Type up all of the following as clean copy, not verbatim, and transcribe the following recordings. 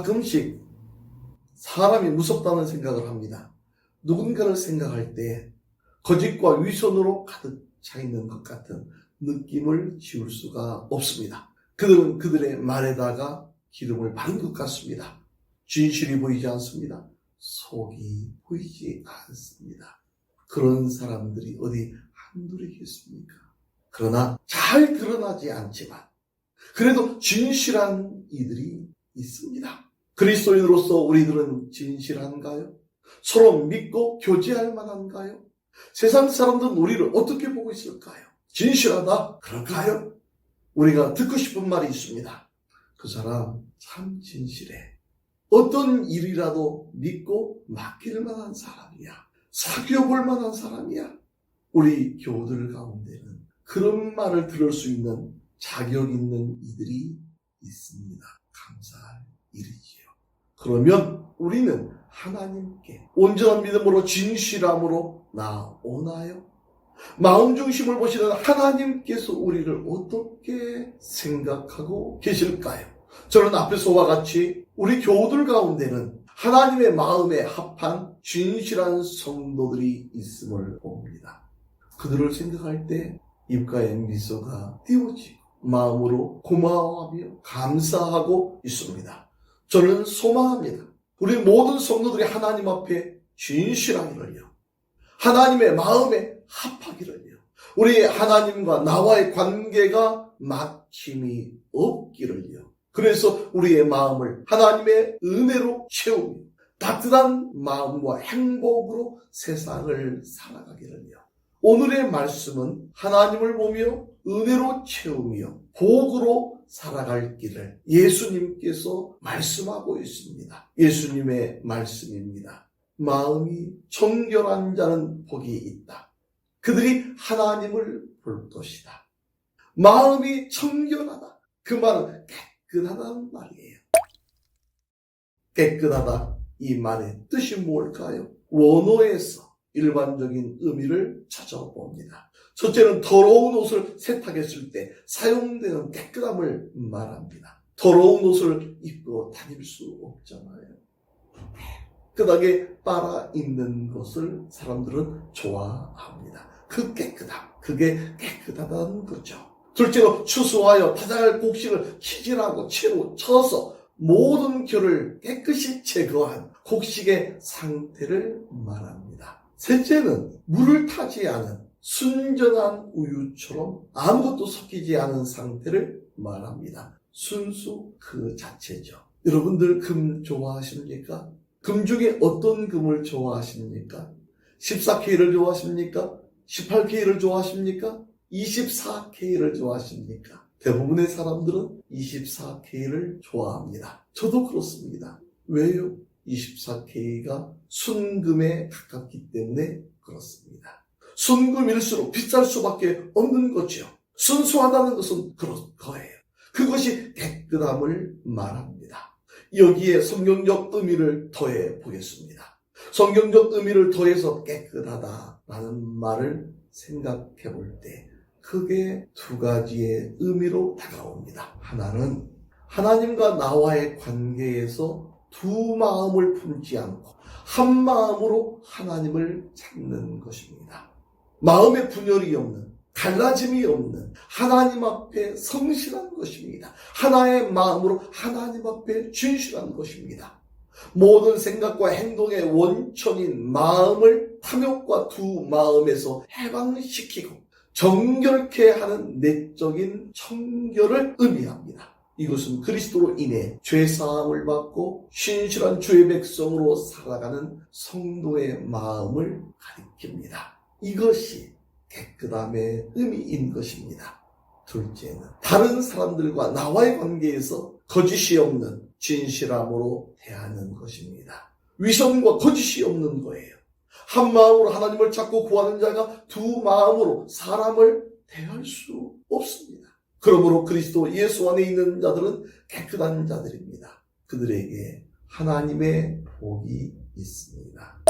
가끔씩 사람이 무섭다는 생각을 합니다. 누군가를 생각할 때 거짓과 위선으로 가득 차 있는 것 같은 느낌을 지울 수가 없습니다. 그들은 그들의 말에다가 기름을 바른 것 같습니다. 진실이 보이지 않습니다. 속이 보이지 않습니다. 그런 사람들이 어디 한둘이겠습니까? 그러나 잘 드러나지 않지만 그래도 진실한 이들이 있습니다. 그리스도인으로서 우리들은 진실한가요? 서로 믿고 교제할 만한가요? 세상 사람들은 우리를 어떻게 보고 있을까요? 진실하다? 그럴까요? 우리가 듣고 싶은 말이 있습니다. 그 사람 참 진실해. 어떤 일이라도 믿고 맡길 만한 사람이야. 사귀어 볼 만한 사람이야. 우리 교우들 가운데는 그런 말을 들을 수 있는 자격 있는 이들이 있습니다. 감사할 일이지요. 그러면 우리는 하나님께 온전한 믿음으로 진실함으로 나오나요? 마음 중심을 보시는 하나님께서 우리를 어떻게 생각하고 계실까요? 저는 앞에서와 같이 우리 교우들 가운데는 하나님의 마음에 합한 진실한 성도들이 있음을 봅니다. 그들을 생각할 때 입가에 미소가 띄워지고 마음으로 고마워하며 감사하고 있습니다. 저는 소망합니다. 우리 모든 성도들이 하나님 앞에 진실하기를요. 하나님의 마음에 합하기를요. 우리 하나님과 나와의 관계가 막힘이 없기를요. 그래서 우리의 마음을 하나님의 은혜로 채우며 따뜻한 마음과 행복으로 세상을 살아가기를요. 오늘의 말씀은 하나님을 보며 은혜로 채우며 복으로 살아갈 길을 예수님께서 말씀하고 있습니다. 예수님의 말씀입니다. 마음이 청결한 자는 복이 있다. 그들이 하나님을 볼 것이다. 마음이 청결하다. 그 말은 깨끗하다는 말이에요. 깨끗하다. 이 말의 뜻이 뭘까요? 원어에서 일반적인 의미를 찾아봅니다. 첫째는 더러운 옷을 세탁했을 때 사용되는 깨끗함을 말합니다. 더러운 옷을 입고 다닐 수 없잖아요. 깨끗하게 빨아 입는 것을 사람들은 좋아합니다. 그 깨끗함, 그게 깨끗하다는 거죠. 둘째로 추수하여 타작할 곡식을 키질하고 채로 쳐서 모든 결을 깨끗이 제거한 곡식의 상태를 말합니다. 셋째는 물을 타지 않은 순전한 우유처럼 아무것도 섞이지 않은 상태를 말합니다. 순수 그 자체죠. 여러분들 금 좋아하십니까? 금 중에 어떤 금을 좋아하십니까? 14K를 좋아하십니까? 18K를 좋아하십니까? 24K를 좋아하십니까? 대부분의 사람들은 24K를 좋아합니다. 저도 그렇습니다. 왜요? 24K가 순금에 가깝기 때문에 그렇습니다. 순금일수록 비쌀 수밖에 없는 거죠. 순수하다는 것은 그런 거예요. 그것이 깨끗함을 말합니다. 여기에 성경적 의미를 더해 보겠습니다. 성경적 의미를 더해서 깨끗하다라는 말을 생각해 볼 때 크게 두 가지의 의미로 다가옵니다. 하나는 하나님과 나와의 관계에서 두 마음을 품지 않고 한 마음으로 하나님을 찾는 것입니다. 마음의 분열이 없는, 갈라짐이 없는 하나님 앞에 성실한 것입니다. 하나의 마음으로 하나님 앞에 진실한 것입니다. 모든 생각과 행동의 원천인 마음을 탐욕과 두 마음에서 해방시키고 정결케 하는 내적인 청결을 의미합니다. 이것은 그리스도로 인해 죄사함을 받고 신실한 주의 백성으로 살아가는 성도의 마음을 가리킵니다. 이것이 깨끗함의 의미인 것입니다. 둘째는 다른 사람들과 나와의 관계에서 거짓이 없는 진실함으로 대하는 것입니다. 위선과 거짓이 없는 거예요. 한 마음으로 하나님을 찾고 구하는 자가 두 마음으로 사람을 대할 수 없습니다. 그러므로 그리스도 예수 안에 있는 자들은 깨끗한 자들입니다. 그들에게 하나님의 복이 있습니다.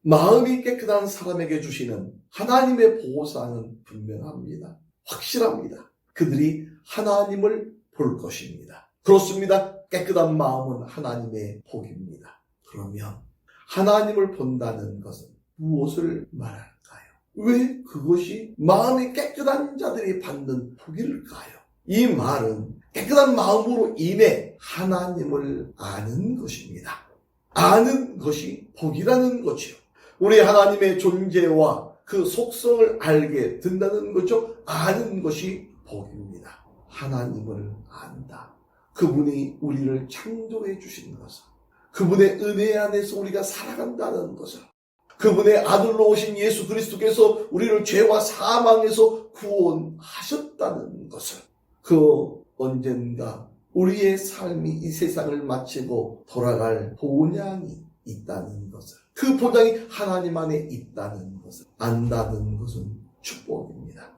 마음이 깨끗한 사람에게 주시는 하나님의 보상은 분명합니다. 확실합니다. 그들이 하나님을 볼 것입니다. 그렇습니다. 깨끗한 마음은 하나님의 복입니다. 그러면 하나님을 본다는 것은 무엇을 말할까요? 왜 그것이 마음이 깨끗한 자들이 받는 복일까요? 이 말은 깨끗한 마음으로 인해 하나님을 아는 것입니다. 아는 것이 복이라는 거죠. 우리 하나님의 존재와 그 속성을 알게 된다는 거죠. 아는 것이 복입니다. 하나님을 안다. 그분이 우리를 창조해 주신 것을, 그분의 은혜 안에서 우리가 살아간다는 것을, 그분의 아들로 오신 예수 그리스도께서 우리를 죄와 사망에서 구원하셨다는 것을, 그 언젠가 우리의 삶이 이 세상을 마치고 돌아갈 본향이 있다는 것을, 그 본향이 하나님 안에 있다는 것을 안다는 것은 축복입니다.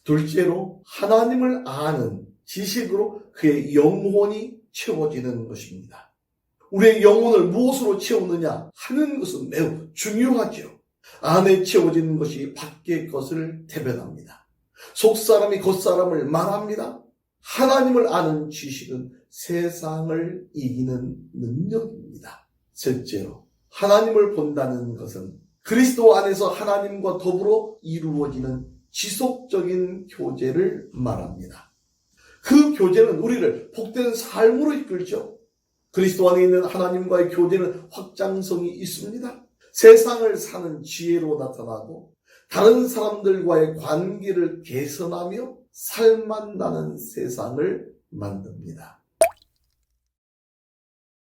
둘째로 하나님을 아는 지식으로 그의 영혼이 채워지는 것입니다. 우리의 영혼을 무엇으로 채우느냐 하는 것은 매우 중요하죠. 안에 채워지는 것이 밖의 것을 대변합니다. 속사람이 겉사람을 말합니다. 하나님을 아는 지식은 세상을 이기는 능력입니다. 셋째로 하나님을 본다는 것은 그리스도 안에서 하나님과 더불어 이루어지는 지속적인 교제를 말합니다. 그 교제는 우리를 복된 삶으로 이끌죠. 그리스도 안에 있는 하나님과의 교제는 확장성이 있습니다. 세상을 사는 지혜로 나타나고 다른 사람들과의 관계를 개선하며 살만 나는 세상을 만듭니다.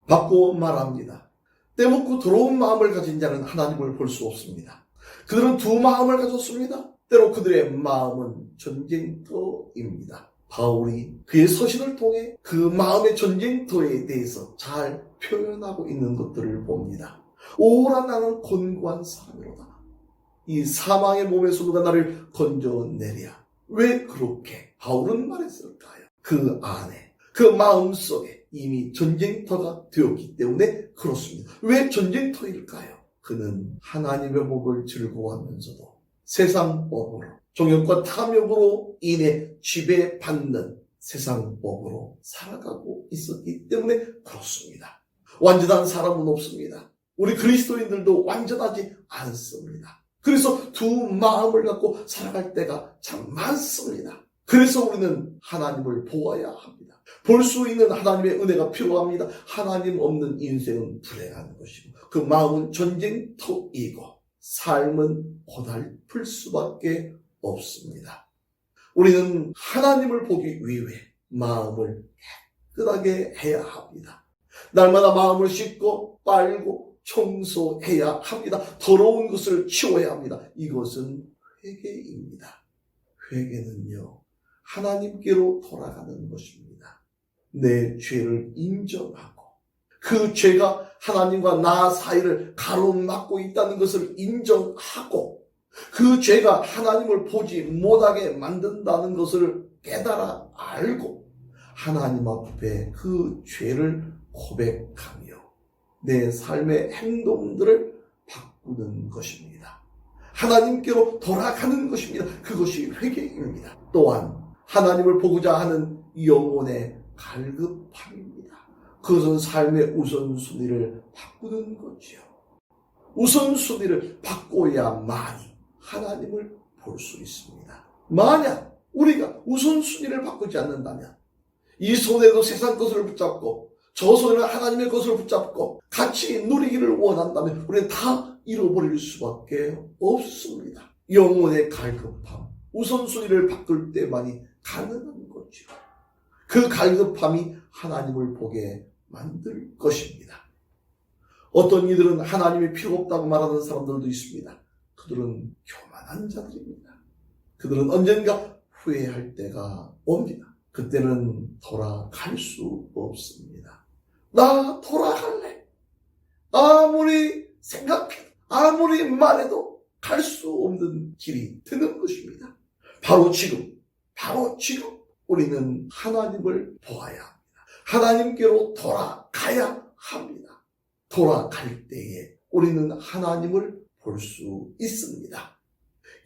바꿔 말합니다. 떼먹고 더러운 마음을 가진 자는 하나님을 볼 수 없습니다. 그들은 두 마음을 가졌습니다. 때로 그들의 마음은 전쟁터입니다. 바울이 그의 서신을 통해 그 마음의 전쟁터에 대해서 잘 표현하고 있는 것들을 봅니다. 오라 나는 곤고한 사람이로다. 이 사망의 몸에서 누가 나를 건져내랴. 왜 그렇게 바울은 말했을까요? 그 안에, 그 마음속에 이미 전쟁터가 되었기 때문에 그렇습니다. 왜 전쟁터일까요? 그는 하나님의 복을 즐거워하면서도 세상 법으로, 정욕과 탐욕으로 인해 지배받는 세상 법으로 살아가고 있었기 때문에 그렇습니다. 완전한 사람은 없습니다. 우리 그리스도인들도 완전하지 않습니다. 그래서 두 마음을 갖고 살아갈 때가 참 많습니다. 그래서 우리는 하나님을 보아야 합니다. 볼 수 있는 하나님의 은혜가 필요합니다. 하나님 없는 인생은 불행한 것이고 그 마음은 전쟁터이고 삶은 고달플 수밖에 없습니다. 우리는 하나님을 보기 위해 마음을 깨끗하게 해야 합니다. 날마다 마음을 씻고 빨고 청소해야 합니다. 더러운 것을 치워야 합니다. 이것은 회개입니다. 회개는요, 하나님께로 돌아가는 것입니다. 내 죄를 인정하고 그 죄가 하나님과 나 사이를 가로막고 있다는 것을 인정하고 그 죄가 하나님을 보지 못하게 만든다는 것을 깨달아 알고 하나님 앞에 그 죄를 고백하며 내 삶의 행동들을 바꾸는 것입니다. 하나님께로 돌아가는 것입니다. 그것이 회개입니다. 또한 하나님을 보고자 하는 영혼의 갈급함입니다. 그것은 삶의 우선순위를 바꾸는 거지요. 우선순위를 바꿔야만이 하나님을 볼 수 있습니다. 만약 우리가 우선순위를 바꾸지 않는다면 이 손에도 세상 것을 붙잡고 저 손에는 하나님의 것을 붙잡고 같이 누리기를 원한다면 우리는 다 잃어버릴 수밖에 없습니다. 영혼의 갈급함, 우선순위를 바꿀 때만이 가능한 거죠. 그 갈급함이 하나님을 보게 만들 것입니다. 어떤 이들은 하나님이 필요 없다고 말하는 사람들도 있습니다. 그들은 교만한 자들입니다. 그들은 언젠가 후회할 때가 옵니다. 그때는 돌아갈 수 없습니다. 나 돌아갈래. 아무리 생각해도 아무리 말해도 갈 수 없는 길이 되는 것입니다. 바로 지금 우리는 하나님을 보아야 합니다. 하나님께로 돌아가야 합니다. 돌아갈 때에 우리는 하나님을 볼 수 있습니다.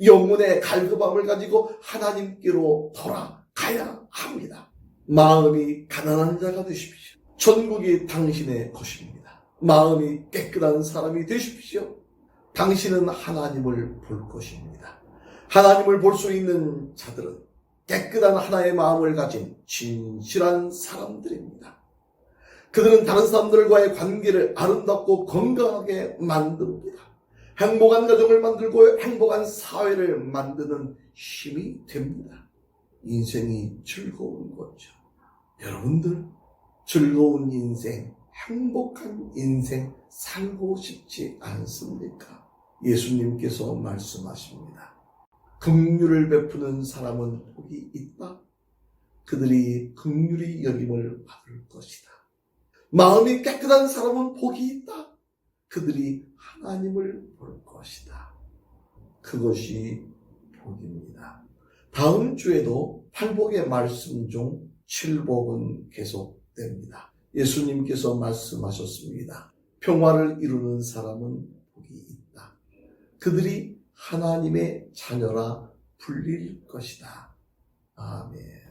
영혼의 갈급함을 가지고 하나님께로 돌아가야 합니다. 마음이 가난한 자가 되십시오. 천국이 당신의 것입니다. 마음이 깨끗한 사람이 되십시오. 당신은 하나님을 볼 것입니다. 하나님을 볼 수 있는 자들은 깨끗한 하나의 마음을 가진 진실한 사람들입니다. 그들은 다른 사람들과의 관계를 아름답고 건강하게 만듭니다. 행복한 가정을 만들고 행복한 사회를 만드는 힘이 됩니다. 인생이 즐거운 거죠. 여러분들 즐거운 인생, 행복한 인생 살고 싶지 않습니까? 예수님께서 말씀하십니다. 긍휼을 베푸는 사람은 복이 있다. 그들이 긍휼히 여김을 받을 것이다. 마음이 깨끗한 사람은 복이 있다. 그들이 하나님을 볼 것이다. 그것이 복입니다. 다음 주에도 팔복의 말씀 중 7복은 계속됩니다. 예수님께서 말씀하셨습니다. 평화를 이루는 사람은 복이 있다. 그들이 하나님의 자녀라 불릴 것이다. 아멘.